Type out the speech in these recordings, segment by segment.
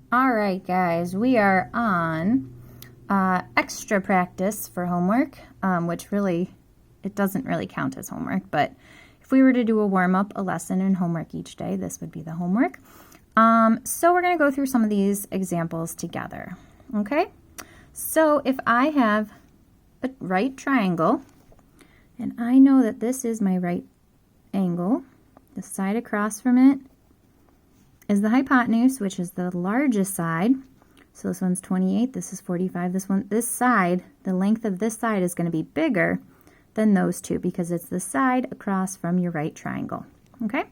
All right, guys, we are on extra practice for homework, which really, it doesn't really count as homework, but if we were to do a warm-up, a lesson, and homework each day, this would be the homework. So we're going to go through some of these examples together, okay? So if I have a right triangle, and I know that this is my right angle, the side across from it is the hypotenuse, which is the largest side. So this one's 28, this is 45. This side, the length of this side is going to be bigger than those two because it's the side across from your right triangle. Okay,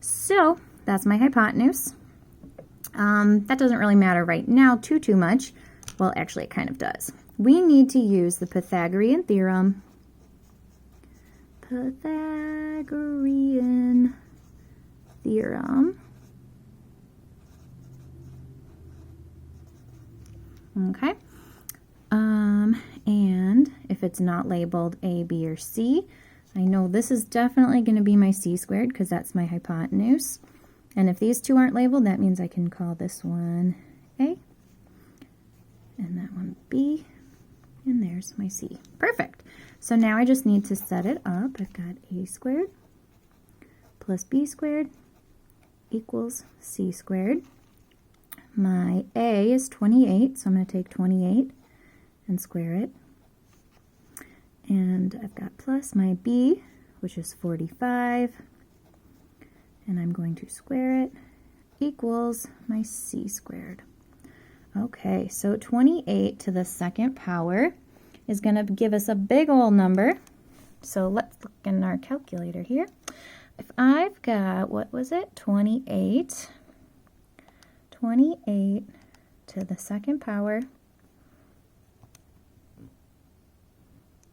so that's my hypotenuse. That doesn't really matter right now too much. Well, actually it kind of does. We need to use the Pythagorean Theorem. Pythagorean Theorem. Okay, and if it's not labeled A, B, or C, I know this is definitely going to be my C squared because that's my hypotenuse. And if these two aren't labeled, that means I can call this one A, and that one B, and there's my C. Perfect. So now I just need to set it up. I've got A squared plus B squared equals C squared. My A is 28, so I'm going to take 28 and square it. And I've got plus my B, which is 45, and I'm going to square it, equals my C squared. Okay, so 28 to the second power is going to give us a big old number. So let's look in our calculator here. If I've got, what was it, 28 to the second power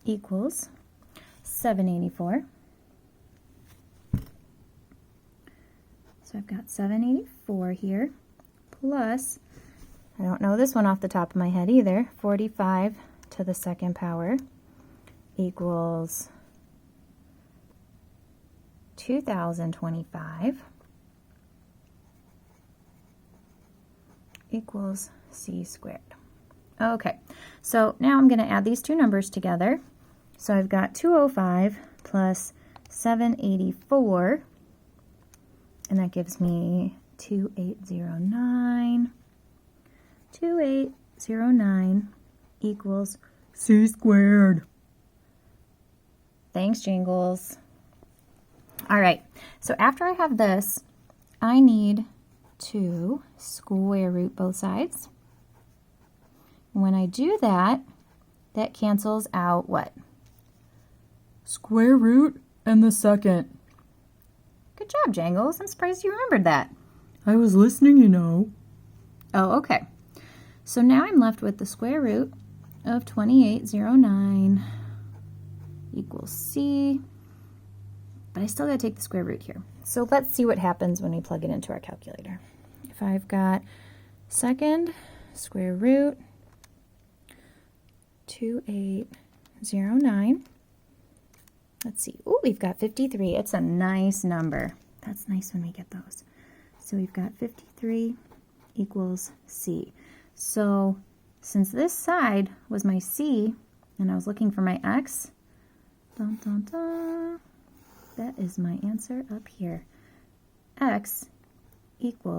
equals 784. So I've got 784 here, plus, I don't know this one off the top of my head either, 45 to the second power equals 2025. Equals C squared. Okay, so now I'm going to add these two numbers together. So I've got 205 plus 784, and that gives me 2809. 2809 equals C squared. Thanks, Jingles. All right, so after I have this, I need to square root both sides. When I do that, that cancels out what? Square root and the second. Good job, Jangles. I'm surprised you remembered that. I was listening, you know. Oh, okay. So now I'm left with the square root of 2809 equals C, but I still got to take the square root here. So let's see what happens when we plug it into our calculator. If I've got second square root 2809, let's see. Oh, we've got 53. It's a nice number. That's nice when we get those. So we've got 53 equals C. So since this side was my C and I was looking for my X, dun, dun, dun, that is my answer up here. X equals